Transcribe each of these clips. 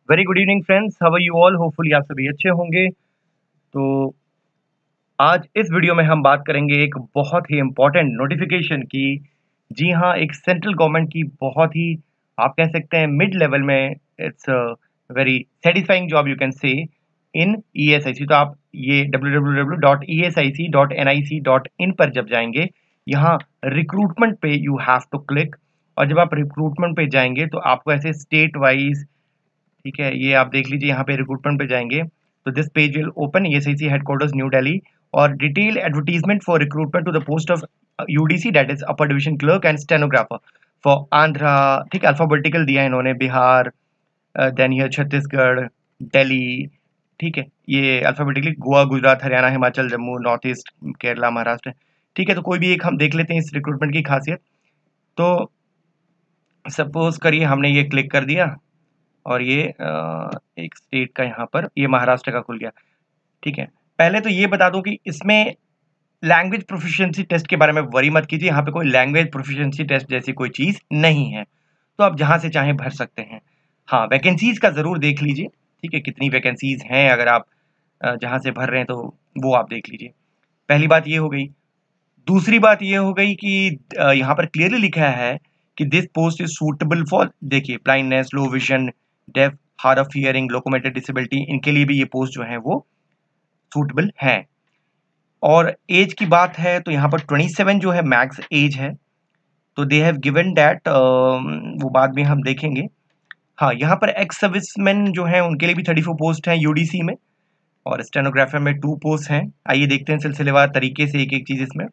Very good evening friends, how are you all? Hopefully आप सभी अच्छे होंगे। तो आज इस वीडियो में हम बात करेंगे एक बहुत ही इम्पोर्टेंट नोटिफिकेशन की। जी हाँ, एक सेंट्रल गवर्नमेंट की बहुत ही, आप कह सकते हैं, मिड लेवल में। It's very satisfying job you can say in ESIC। तो आप ये www.esic.nic.in पर जब जाएंगे, यहाँ रिक्रूटमेंट पे यू हैव टू क्लिक। और जब आप रिक्रूटमेंट पे जाएंगे तो आपको ऐसे स्टेट वाइज, ठीक है, ये आप देख लीजिए, यहाँ पे रिक्रूटमेंट पे जाएंगे तो this page will open ESIC headquarters New Delhi और detail advertisement for recruitment to the post of UDC, that is upper division clerk and stenographer for Andhra. ठीक है, अल्फाबेटिकल दिया है इन्होंने, बिहार, देन हियर छत्तीसगढ़, दिल्ली। ठीक है, ये alphabetically Goa, Gujarat, Haryana, Himachal, Jammu, north east, Kerala, Maharashtra. ठीक है, तो कोई भी एक हम देख लेते हैं इस रिक्रूटमेंट की खासियत। तो सपोज करिए हमने ये क्लिक कर दिया और ये एक स्टेट का, यहाँ पर ये महाराष्ट्र का खुल गया। ठीक है, पहले तो ये बता दूं कि इसमें लैंग्वेज प्रोफिशिएंसी टेस्ट के बारे में वरी मत कीजिए। यहाँ पे कोई लैंग्वेज प्रोफिशिएंसी टेस्ट जैसी कोई चीज़ नहीं है, तो आप जहाँ से चाहें भर सकते हैं। हाँ, वैकेंसीज का ज़रूर देख लीजिए। ठीक है, कितनी वैकेंसीज हैं, अगर आप जहाँ से भर रहे हैं तो वो आप देख लीजिए। पहली बात ये हो गई। दूसरी बात ये हो गई कि यहाँ पर क्लियरली लिखा है कि this post is suitable for, देखिए, blindness, low vision, deaf, hard of hearing, locomotor disability, इनके लिए भी ये पोस्ट जो है वो सूटेबल है। और एज की बात है तो यहाँ पर 27 जो है मैक्स एज है। तो दे हैव गिवन दैट, वो बाद में हम देखेंगे। हाँ, यहाँ पर एक्स सर्विसमैन जो है उनके लिए भी 34 पोस्ट हैं UDC में, और स्टेनोग्राफर में 2 पोस्ट हैं। आइए देखते हैं सिलसिलेवार तरीके से एक एक चीज इसमें।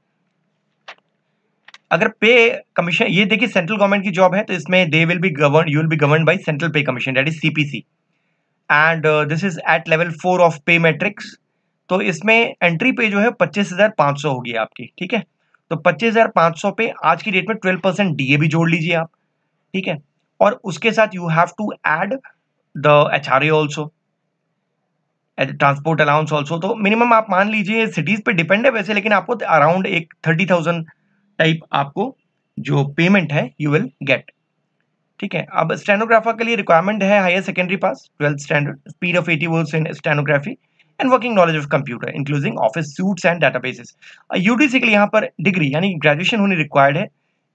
अगर पे कमीशन, ये देखिए सेंट्रल गवर्नमेंट की जॉब है तो इसमें they will be govern, you will be govern by central pay commission, that is CPC, and this is at level 4 of pay matrix. तो इसमें एंट्री पे जो है 25,500 होगी आपकी। ठीक है, तो 25,500 पे आज की डेट में 12% DA भी जोड़ लीजिए आप। ठीक है, और उसके साथ you have to add the HRA also, transport allowance also. तो मिनिमम आप मान लीजिए, सिटीज पे डिपेंड है वैसे, लेकिन आपको अराउंड एक 30,000 टाइप आपको जो पेमेंट है यू विल गेट। ठीक है, अब स्टेनोग्राफर के लिए रिक्वायरमेंट है higher secondary pass, 12th standard, speed of 80 words in stenography and working knowledge of computer including office suites and databases. UDC के लिए यहाँ पर डिग्री यानी ग्रेजुएशन होनी रिक्वायर्ड है।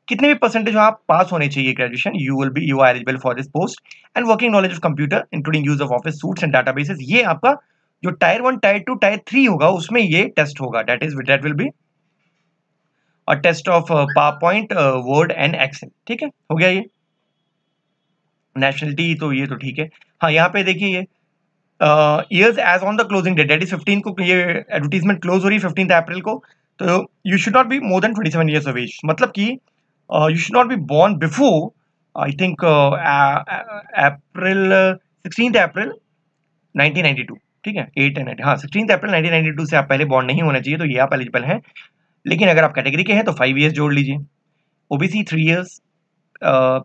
कितने भी परसेंटेज आप पास होने चाहिए graduation, you are eligible for this post. And working knowledge of computer including use of office suites and databases, ये आपका जो टायर 1, टायर 2, टायर 3 होगा उसमें ये टेस्ट होगा, that will be a test of PowerPoint, word and Excel. ठीक है, हो गया ये। नेशनलिटी तो ये तो ठीक है। हाँ, यहाँ पे देखिए ये years age on the closing date, that is 15 को ये एडवर्टीजमेंट क्लोज हो रही है 15 अप्रैल को। तो you should not be more than 27 years of age, मतलब कि you should not be born before, I think, April 16 April 1992। ठीक है, 8 एंड 8, हाँ, 16 अप्रैल 1992 से आप पहले बॉर्न नहीं होना चाहिए, तो ये आप एलिजिबल हैं। लेकिन अगर आप कैटेगरी के हैं तो 5 ईयर्स जोड़ लीजिए, OBC 3 ईयर्स,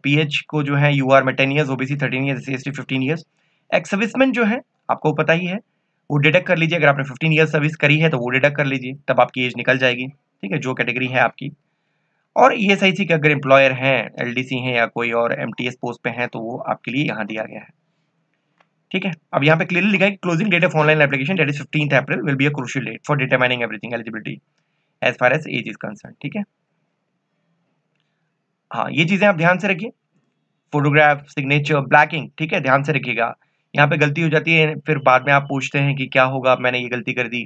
PH को जो है UR में 10 years, OBC 13 years, SC/ST 15 years. Ex serviceman जो है आपको पता ही है, वो डिडक्ट कर लीजिए। अगर आपने 15 ईयर्स सर्विस करी है तो वो डिडक्ट कर लीजिए, तब आपकी एज निकल जाएगी। ठीक है, जो कैटेगरी है आपकी। और ESIC के अगर एम्प्लॉयर हैं, LDC हैं या कोई और MTS पोस्ट पे हैं, तो वो आपके लिए यहाँ दिया गया है। ठीक है, अब यहाँ पे क्लियरली लिखा है कि closing date of online application that is 15th April will be a crucial date for determining everything eligibility as far as age is concern. ठीक है, हाँ, ये चीजें आप ध्यान से रखिए। फोटोग्राफ, सिग्नेचर, ब्लैकिंग, ठीक है, ध्यान से रखिएगा। यहाँ पे गलती हो जाती है, फिर बाद में आप पूछते हैं कि क्या होगा, मैंने ये गलती कर दी।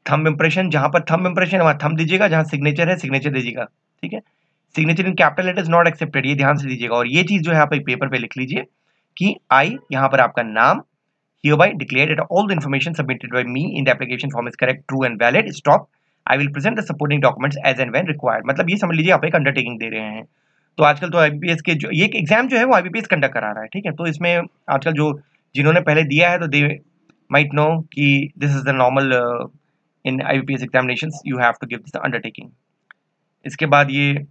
थंब इंप्रेशन, जहां पर थंब इंप्रेशन वहां थंब दीजिएगा, जहां सिग्नेचर है सिग्नेचर दीजिएगा। ठीक है, signature in capital letters not accepted, ये ध्यान से दीजिएगा। और ये चीज जो है आप एक पेपर पे लिख लीजिए कि आई, यहाँ पर आपका नाम, hereby declared that all the information submitted by me in the application form is correct, true and valid. Stop. I will present the supporting documents as and when required. मतलब ये समझ लीजिए आप एक अंडरटेकिंग दे रहे हैं। तो आजकल तो IBPS के जो ये एग्जाम जो है वो IBPS कंडक्ट करा रहा है। ठीक है, तो इसमें आजकल जो जिन्होंने पहले दिया है तो दे माइट नो कि this is the normal in IBPS examinations, you have to give this undertaking. इसके बाद ये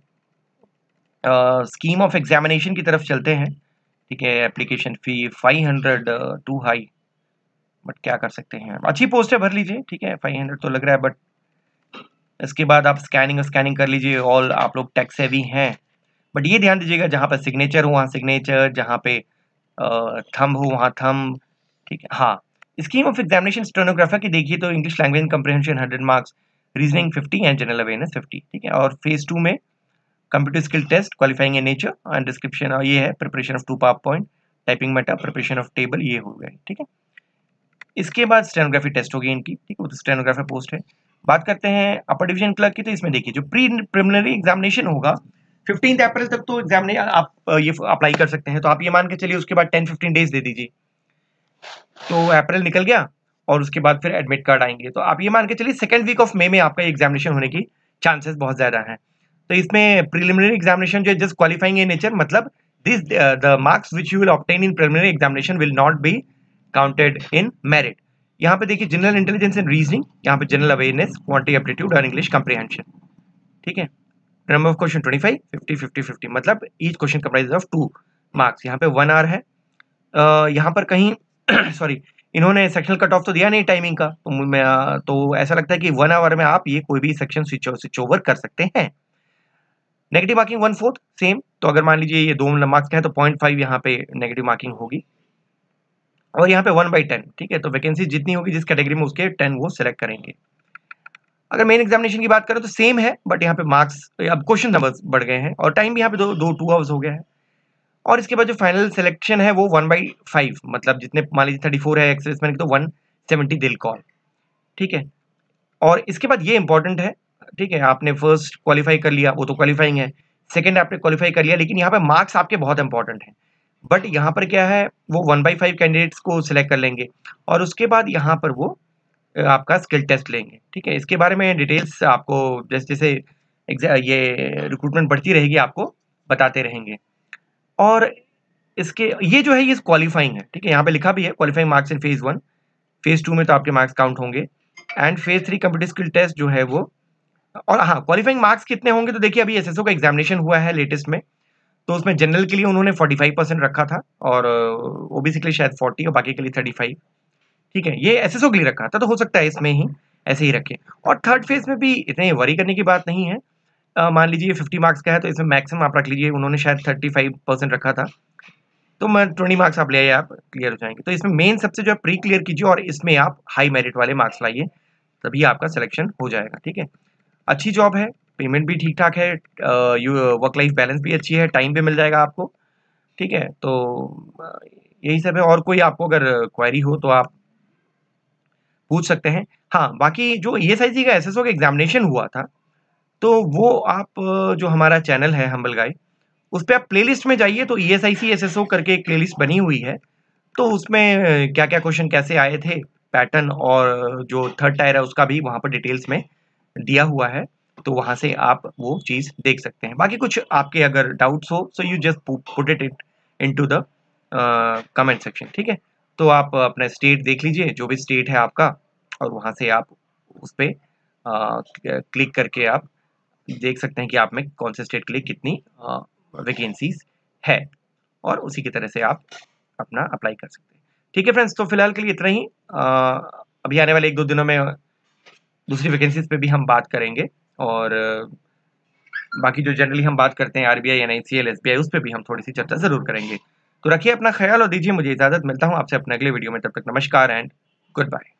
स्कीम ऑफ एग्जामिनेशन की तरफ चलते हैं। ठीक है, application fee 500 too high, but क्या कर सकते हैं, अच्छी पोस्ट है, भर लीजिए। ठीक है, 500 तो लग रहा है, बट इसके बाद आप स्कैनिंग कर लीजिए। ऑल आप लोग टेक्स हैवी हैं, बट ये ध्यान दीजिएगा जहाँ पर सिग्नेचर हो वहाँ सिग्नेचर, जहाँ पे थंब हो वहाँ थंब, ठीक है। हाँ, स्कीम ऑफ एग्जामिनेशन स्टेनोग्राफर की देखिए तो English language and comprehension 100 marks, reasoning 50 and general awareness 50, ठीक है। और फेज 2 में computer skill test, qualifying in nature and description, और ये है preparation of 2 PowerPoint, typing matter, preparation of table, ये हो गया, ठीक है। इसके बाद स्टेनोग्राफी टेस्ट होगी इनकी, ठीक है, वो तो स्टेनोग्राफर पोस्ट है। बात करते हैं अपर डिवीजन क्लर्क की, तो इसमें देखिए जो प्रीलिमिनरी एग्जामिनेशन होगा 15 अप्रैल तक तो एग्जाम आप ये अप्लाई कर सकते हैं, तो आप ये मान के चलिए उसके बाद 10-15 डेज दे दीजिए, तो अप्रैल निकल गया और उसके बाद फिर एडमिट कार्ड आएंगे, तो आप ये मान के चलिए सेकेंड वीक ऑफ मई में आपका एग्जामिनेशन होने की चांसेस बहुत ज्यादा हैं। तो इसमें प्रीलिमिनरी एग्जामिनेशन जो जस्ट क्वालिफाइंग इन नेचर, मतलब this the marks which you will obtain in preliminary examination will not be counted in merit. यहाँ पे देखिए जनरल इंटेलिजेंस एंड रीजनिंग, यहाँ पे जनरल अवेयरनेस, क्वांटिटी एप्टीट्यूड और इंग्लिश कंप्रीहेंशन, ठीक है। नंबर ऑफ क्वेश्चन 25, 50, 50, 50, मतलब each question comprises of 2 marks. यहाँ पे 1 आवर है। यहाँ पर कहीं सॉरी इन्होंने सेक्शनल कट ऑफ तो दिया नहीं टाइमिंग का, तो ऐसा लगता है कि 1 आवर में आप ये कोई भी सेक्शन स्विच ओवर कर सकते हैं। नेगेटिव मार्किंग 1/4 सेम, तो अगर मान लीजिए ये 2 मार्क्स का है तो 0.5 यहाँ पे नेगेटिव मार्किंग होगी, और यहाँ पे 1/10, ठीक है। तो वैकेंसी जितनी होगी जिस कैटेगरी में उसके 10 वो सिलेक्ट करेंगे। अगर मेन एग्जामिनेशन की बात करें तो सेम है, बट यहाँ पे मार्क्स अब क्वेश्चन नंबर्स बढ़ गए हैं और टाइम भी यहाँ पे 2 आवर्स हो गया है। और इसके बाद जो फाइनल सिलेक्शन है वो 1/5, मतलब जितने मान लीजिए 34 है एक्सेसमेंट की तो 170 दिल कॉल, ठीक है। और इसके बाद ये इंपॉर्टेंट है, ठीक है, आपने फर्स्ट क्वालिफाई कर लिया, वो तो क्वालिफाइंग है, सेकंड आपने क्वालिफाई कर लिया, लेकिन यहाँ पे मार्क्स आपके बहुत इंपॉर्टेंट हैं। बट यहाँ पर क्या है, वो 1/5 कैंडिडेट्स को सिलेक्ट कर लेंगे और उसके बाद यहाँ पर वो आपका स्किल टेस्ट लेंगे, ठीक है। इसके बारे में डिटेल्स आपको जैसे जैसे ये रिक्रूटमेंट बढ़ती रहेगी आपको बताते रहेंगे। और इसके ये जो है ये क्वालिफाइंग है, ठीक है, यहाँ पे लिखा भी है qualifying marks in phase 1, phase 2 में तो आपके मार्क्स काउंट होंगे, and phase 3 computer skill test जो है वो। और हाँ, क्वालिफाइंग मार्क्स कितने होंगे, तो देखिए अभी एसएसओ का एग्जामिनेशन हुआ है लेटेस्ट में, तो उसमें जनरल के लिए उन्होंने 45% रखा था और ओबीसी के लिए शायद 40 और बाकी के लिए 35, ठीक है। ये एसएसओ के लिए रखा था, तो हो सकता है इसमें ही ऐसे ही रखे। और थर्ड फेज में भी इतने वरी करने की बात नहीं है। मान लीजिए 50 मार्क्स का है तो इसमें मैक्सिमम आप रख लीजिए, उन्होंने शायद 35% रखा था, तो मैं 20 मार्क्स आप ले आइए, आप क्लियर हो जाएंगे। तो इसमें मेन सबसे जो है प्री क्लियर कीजिए और इसमें आप हाई मेरिट वाले मार्क्स लाइए, तभी आपका सिलेक्शन हो जाएगा, ठीक है। अच्छी जॉब है, पेमेंट भी ठीक ठाक है, वर्क लाइफ बैलेंस भी अच्छी है, टाइम भी मिल जाएगा आपको, ठीक है। तो यही सब है, और कोई आपको अगर क्वेरी हो तो आप पूछ सकते हैं। हाँ, बाकी जो ईएसआईसी का एसएसओ का एग्जामिनेशन हुआ था, तो वो आप जो हमारा चैनल है हम्बल गाइड, उस पे आप प्लेलिस्ट में जाइए, तो ईएसआईसी एसएसओ करके एक प्लेलिस्ट बनी हुई है, तो उसमें क्या क्या क्वेश्चन कैसे आए थे, पैटर्न, और जो थर्ड टायर है उसका भी वहाँ पर डिटेल्स में दिया हुआ है, तो वहाँ से आप वो चीज़ देख सकते हैं। बाकी कुछ आपके अगर डाउट्स हो so you just put it into the comment section, ठीक है। तो आप अपना स्टेट देख लीजिए, जो भी स्टेट है आपका, और वहाँ से आप उस पर क्लिक करके आप देख सकते हैं कि आप में कौन से स्टेट के लिए कितनी वैकेंसीज है, और उसी की तरह से आप अपना अप्लाई कर सकते हैं, ठीक है फ्रेंड्स। तो फिलहाल के लिए इतना ही। अभी आने वाले 1-2 दिनों में दूसरी वैकेंसीज पे भी हम बात करेंगे, और बाकी जो जनरली हम बात करते हैं आरबीआई, एनआईसीएल, एसबीआई, उस पर भी हम थोड़ी सी चर्चा जरूर करेंगे। तो रखिए अपना ख्याल और दीजिए मुझे इजाजत, मिलता हूँ आपसे अपने अगले वीडियो में, तब तक नमस्कार एंड गुड बाय।